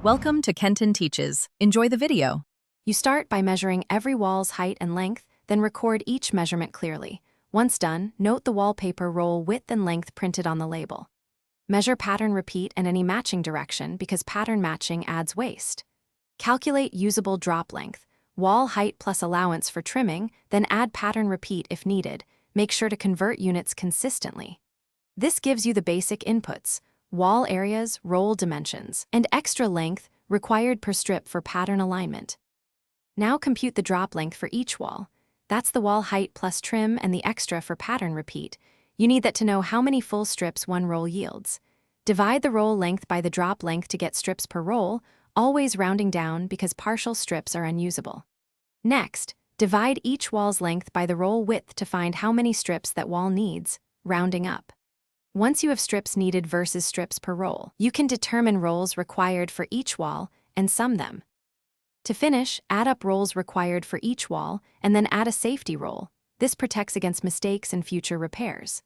Welcome to Kenton Teaches. Enjoy the video. You start by measuring every wall's height and length, then record each measurement clearly. Once done, note the wallpaper roll width and length printed on the label. Measure pattern repeat and any matching direction because pattern matching adds waste. Calculate usable drop length, wall height plus allowance for trimming, then add pattern repeat if needed. Make sure to convert units consistently. This gives you the basic inputs: wall areas, roll dimensions, and extra length required per strip for pattern alignment. Now compute the drop length for each wall. That's the wall height plus trim and the extra for pattern repeat. You need that to know how many full strips one roll yields. Divide the roll length by the drop length to get strips per roll, always rounding down because partial strips are unusable. Next, divide each wall's length by the roll width to find how many strips that wall needs, rounding up. Once you have strips needed versus strips per roll, you can determine rolls required for each wall and sum them. To finish, add up rolls required for each wall and then add a safety roll. This protects against mistakes and future repairs.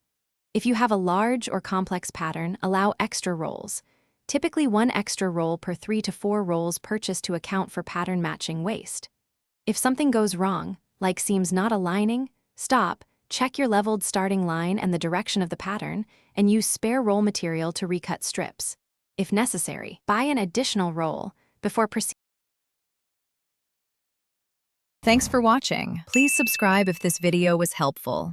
If you have a large or complex pattern, allow extra rolls. Typically 1 extra roll per 3 to 4 rolls purchased to account for pattern matching waste. If something goes wrong, like seams not aligning, stop, check your leveled starting line and the direction of the pattern, and use spare roll material to recut strips. If necessary, buy an additional roll before proceeding. Thanks for watching. Please subscribe if this video was helpful.